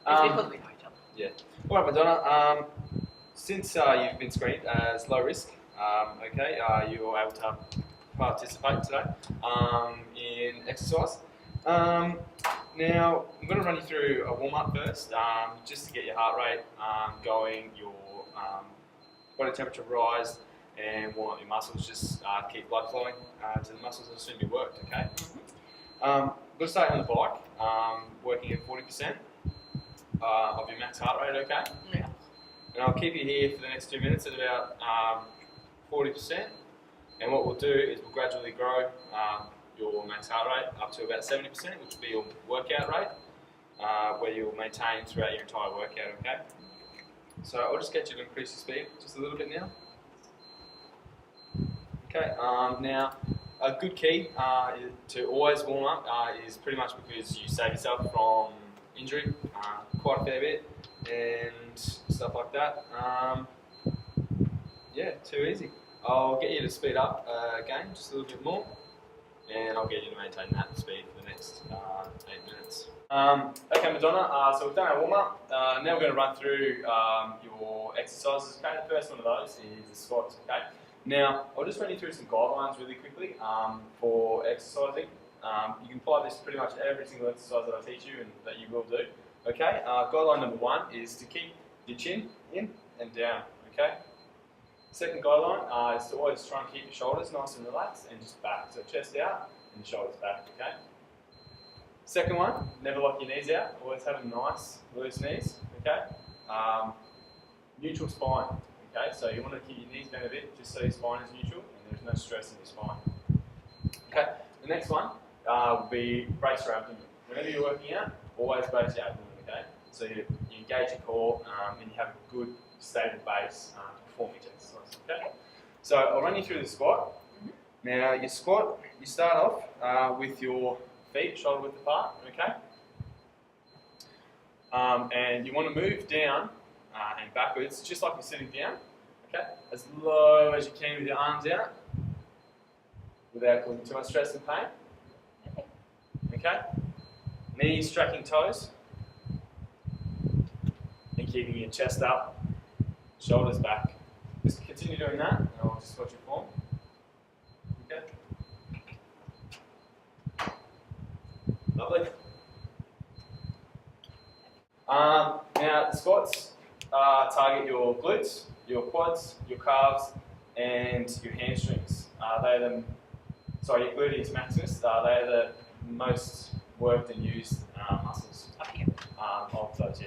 It's because we know each other. Yeah. All right, Madonna. Since you've been screened as low risk, okay, you're able to participate today in exercise. Now, I'm going to run you through a warm-up first, just to get your heart rate going, your body temperature rise, and warm up your muscles, just keep blood flowing to the muscles that will soon be worked, okay? We're going to start on the bike, working at 40% of your max heart rate, okay? Yeah. And I'll keep you here for the next 2 minutes at about 40%. And what we'll do is we'll gradually grow your max heart rate up to about 70%, which will be your workout rate, where you'll maintain throughout your entire workout, okay? So I'll just get you to increase your speed just a little bit now. Okay, now a good key to always warm up is pretty much because you save yourself from injury quite a fair bit and stuff like that. Yeah, too easy. I'll get you to speed up again just a little bit more, and I'll get you to maintain that speed for the next 8 minutes. Okay, Madonna, so we've done our warm-up. Now we're going to run through your exercises. Okay, the first one of those is the squats. Okay. Now, I'll just run you through some guidelines really quickly for exercising. You can apply this to pretty much every single exercise that I teach you and that you will do. Okay, guideline number 1 is to keep your chin in and down. Okay. Second guideline is to always try and keep your shoulders nice and relaxed and just back. So chest out and shoulders back. Okay. Second one, never lock your knees out. Always have a nice loose knees. Okay. Neutral spine. Okay, so you want to keep your knees bent a bit just so your spine is neutral and there's no stress in your spine. Okay, the next one will be brace your abdomen. Whenever you're working out, always brace your abdomen, okay? So you engage your core and you have a good, stable base to perform each exercise, okay? So I'll run you through the squat. Now, your squat, you start off with your feet shoulder width apart, okay? And you want to move down and backwards, just like you're sitting down, okay? As low as you can with your arms out, without causing too much stress and pain. Okay? Knees tracking toes, and keeping your chest up, shoulders back. Just continue doing that, and I'll just watch your form. Okay? Lovely. Now, the squats target your glutes, your quads, your calves, and your hamstrings. Your gluteus maximus. They are the most worked and used muscles of those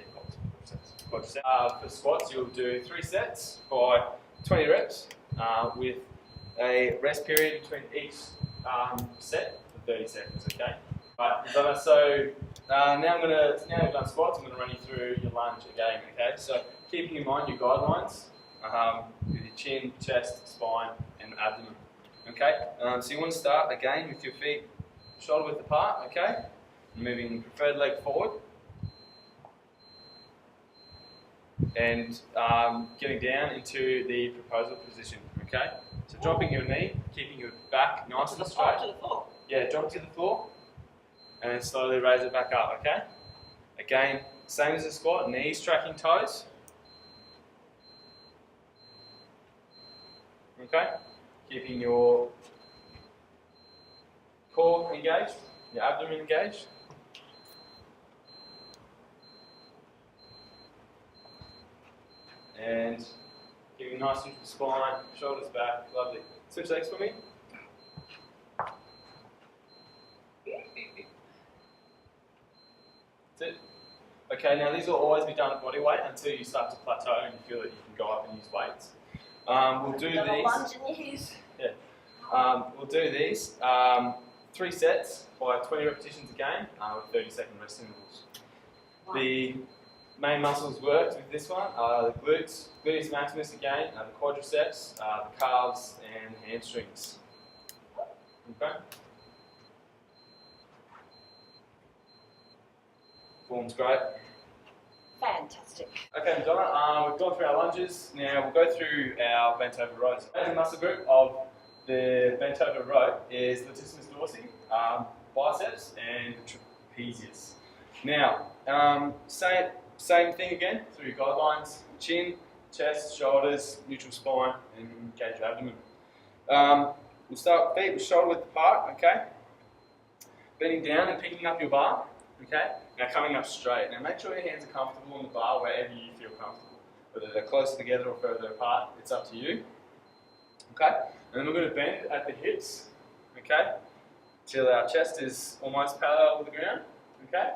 quadriceps. For squats, you'll do 3 sets by 20 reps with a rest period between each set for 30 seconds. Okay. Right, so now we've done squats, I'm going to run you through your lunge again, okay? So keeping in mind your guidelines with your chin, chest, spine, and abdomen, okay? So you want to start again with your feet shoulder width apart, okay? Moving preferred leg forward. And getting down into the proposal position, okay? So dropping your knee, keeping your back nice and straight. To the floor. Yeah, drop to the floor. And then slowly raise it back up, okay? Again, same as the squat, knees tracking toes. Okay? Keeping your core engaged, your abdomen engaged. And keeping nice neutral spine, shoulders back, lovely. Switch legs for me. That's it. Okay, now these will always be done at body weight until you start to plateau and you feel that you can go up and use weights. We'll do these. Yeah. We'll do these 3 sets by 20 repetitions again with 30-second rest intervals. Wow. The main muscles worked with this one are the glutes, gluteus maximus again, the quadriceps, the calves, and hamstrings. Okay. Form's great. Fantastic. Okay, Madonna, we've gone through our lunges. Now we'll go through our bent over rows. The major muscle group of the bent over row is latissimus dorsi, biceps, and trapezius. Now, say it Same thing again, through your guidelines, chin, chest, shoulders, neutral spine, and engage your abdomen. We'll start with feet with shoulder width apart, okay? Bending down and picking up your bar, okay? Now coming up straight. Now make sure your hands are comfortable on the bar wherever you feel comfortable. Whether they're closer together or further apart, it's up to you. Okay? And then we're going to bend at the hips, okay? Till our chest is almost parallel with the ground, okay?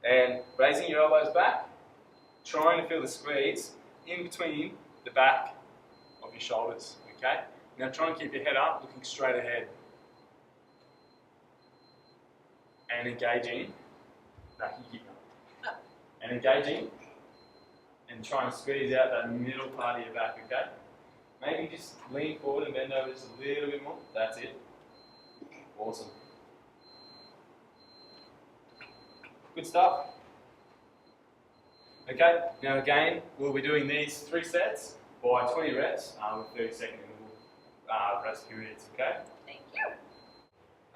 And raising your elbows back, trying to feel the squeeze in between the back of your shoulders, okay? Now try and keep your head up, looking straight ahead. And engaging. No, you keep going. And engaging and try and squeeze out that middle part of your back, okay? Maybe just lean forward and bend over just a little bit more. That's it. Awesome. Good stuff. Okay, now again, we'll be doing these 3 sets by 20 reps with 30-second interval rest periods, okay? Thank you.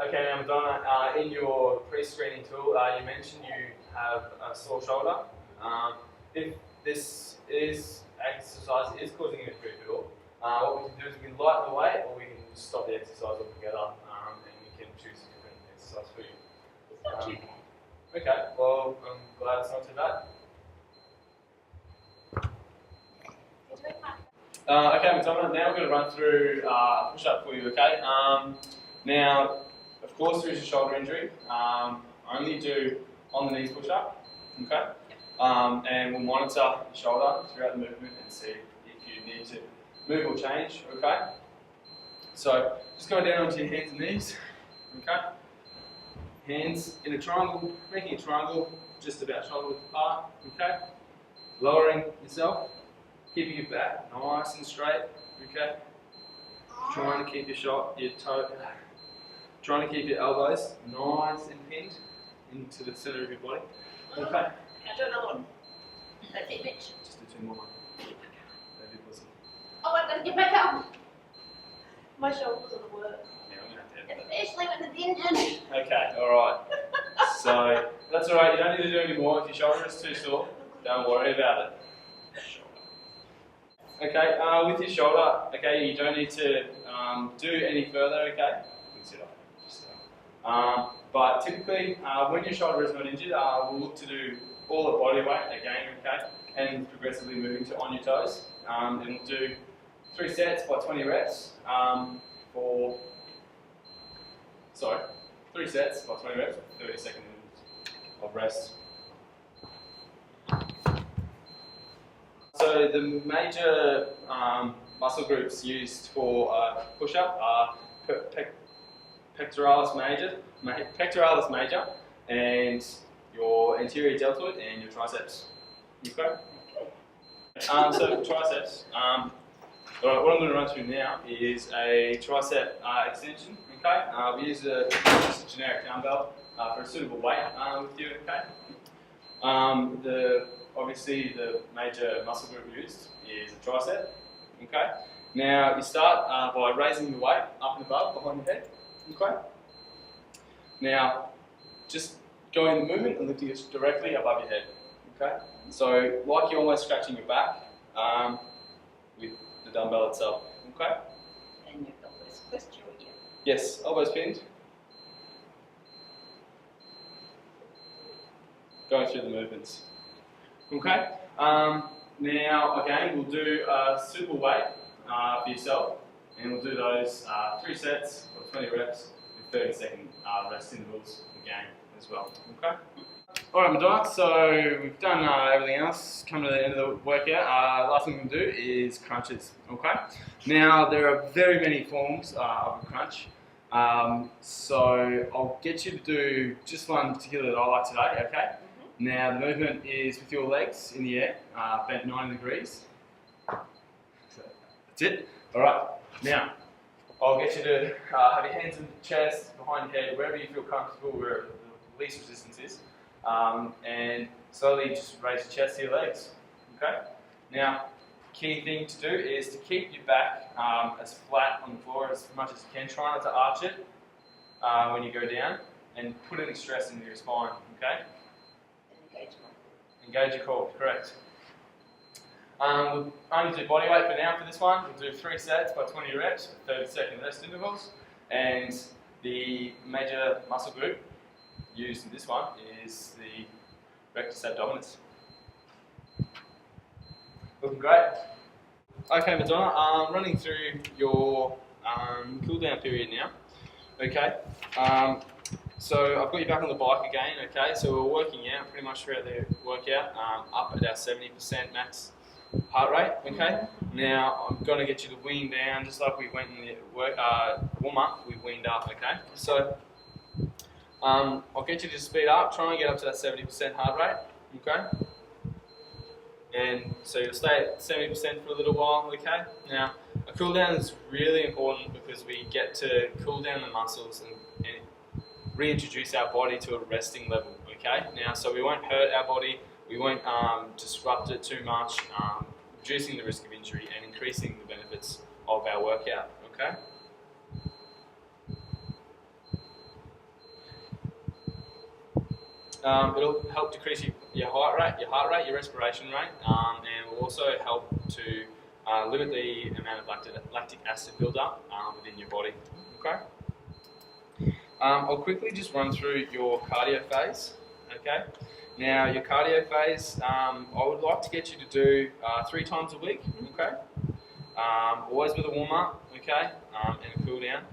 Okay, now Madonna, in your pre-screening tool, you mentioned you have a sore shoulder. If this exercise is causing you a feel, what we can do is we can lighten the weight, or we can just stop the exercise altogether, and we can choose a different exercise for you. It's not too bad. Okay, well, I'm glad it's not too bad. You're doing fine. Okay, Madonna, now we're going to run through a push-up for you, okay? Now, of course, there is a shoulder injury. Only do on the knees push-up, okay? And we'll monitor your shoulder throughout the movement and see if you need to move or change, okay? So, just going down onto your hands and knees, okay? Hands in a triangle, making a triangle just about shoulder width apart, okay? Lowering yourself, keeping your back nice and straight, okay? Trying to keep trying to keep your elbows nice and pinned into the center of your body, okay? Can I do another one? That's it, Mitch. Just do 2 more. Maybe listen. Oh, I've got to get back up. My shoulders are the worst. Yeah, I'm going to have to have that. Especially when it's injured. Okay, alright. So, that's alright, you don't need to do any more. If your shoulder is too sore, don't worry about it. Okay, with your shoulder, okay, you don't need to do any further, okay? Consider. But typically, when your shoulder is not injured, we'll look to do all the body weight again, okay? And progressively moving to on your toes. And we'll do 3 sets by 20 reps 3 sets by 20 reps with 30-second intervals of rest. So the major muscle groups used for push-up are pectoralis major, and your anterior deltoid and your triceps. Okay? So triceps. Alright, what I'm going to run through now is a tricep extension. Okay? We use just a generic dumbbell for a suitable weight with you. Okay? Obviously, the major muscle group used is the tricep. Okay. Now you start by raising the weight up and above behind your head. Okay. Now, just go in the movement and lifting it directly above your head. Okay. So, like you're almost scratching your back with the dumbbell itself. Okay. And your elbows close to your ear. Yes, elbows pinned. Going through the movements. Okay. Now, again, we'll do a suitable weight for yourself, and we'll do those 3 sets of 20 reps with 30-second rest intervals again as well. Okay. All right, Madonna. So we've done everything else. Coming to the end of the workout. Last thing we'll do is crunches. Okay. Now there are very many forms of a crunch. So I'll get you to do just one particular that I like today. Okay. Now the movement is with your legs in the air, bent 90 degrees. So that's it. All right. Now I'll get you to have your hands in the chest, behind your head, wherever you feel comfortable, where the least resistance is, and slowly just raise your chest to your legs. Okay. Now, key thing to do is to keep your back as flat on the floor as much as you can. Try not to arch it when you go down, and put any stress into your spine, okay? Engagement. Engage your core, correct. We'll only do body weight for now for this one. We'll do 3 sets by 20 reps with 30-second rest intervals. And the major muscle group used in this one is the rectus abdominis. Looking great. Okay, Madonna, running through your cool down period now. Okay, so I've got you back on the bike again. Okay, so we're working out pretty much throughout the workout up at our 70% max heart rate. Okay, now I'm going to get you to wean down just like we went in the warm up. We weaned up. Okay, so I'll get you to speed up. Try and get up to that 70% heart rate. Okay. And so you'll stay at 70% for a little while, okay? Now, a cool down is really important because we get to cool down the muscles and reintroduce our body to a resting level, okay? Now, so we won't hurt our body, we won't disrupt it too much, reducing the risk of injury and increasing the benefits of our workout, okay? It'll help decrease your heart rate, your respiration rate, and will also help to limit the amount of lactic acid build-up within your body. Okay. I'll quickly just run through your cardio phase. Okay. Now your cardio phase, I would like to get you to do 3 times a week. Okay. Always with a warm-up. Okay, and a cool down.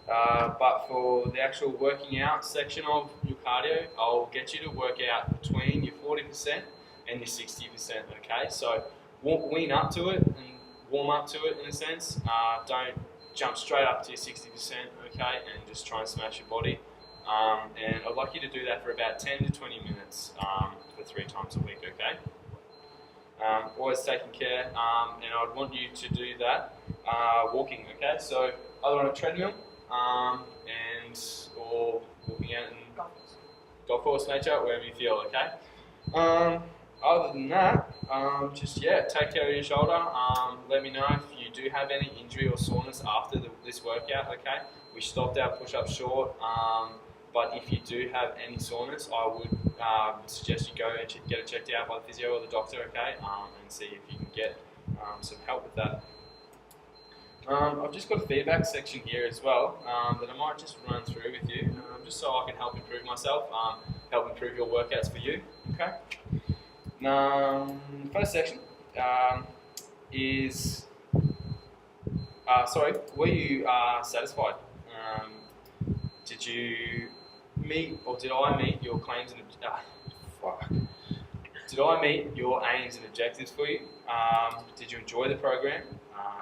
But for the actual working out section of your cardio, I'll get you to work out between your 40% and your 60%, okay? So wean up to it and warm up to it in a sense. Don't jump straight up to your 60%, okay, and just try and smash your body. And I'd like you to do that for about 10 to 20 minutes for 3 times a week, okay? Always taking care, and I'd want you to do that walking, okay? So either on a treadmill, or walking out in golf course nature, wherever you feel, okay? Other than that, just take care of your shoulder. Let me know if you do have any injury or soreness after this workout, okay? We stopped our push-ups short, but if you do have any soreness, I would suggest you go and get it checked out by the physio or the doctor, okay? And see if you can get some help with that. I've just got a feedback section here as well that I might just run through with you, just so I can help improve myself, help improve your workouts for you. Okay. First section is were you satisfied? Did you meet, or did I meet your claims and Did I meet your aims and objectives for you? Did you enjoy the program?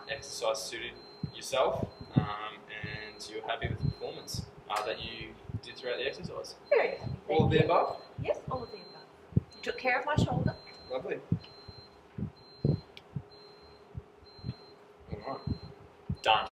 Exercise suited yourself, and you're happy with the performance that you did throughout the exercise? Very happy. All of the above? Yes, all of the above. You took care of my shoulder. Lovely. Alright. Done.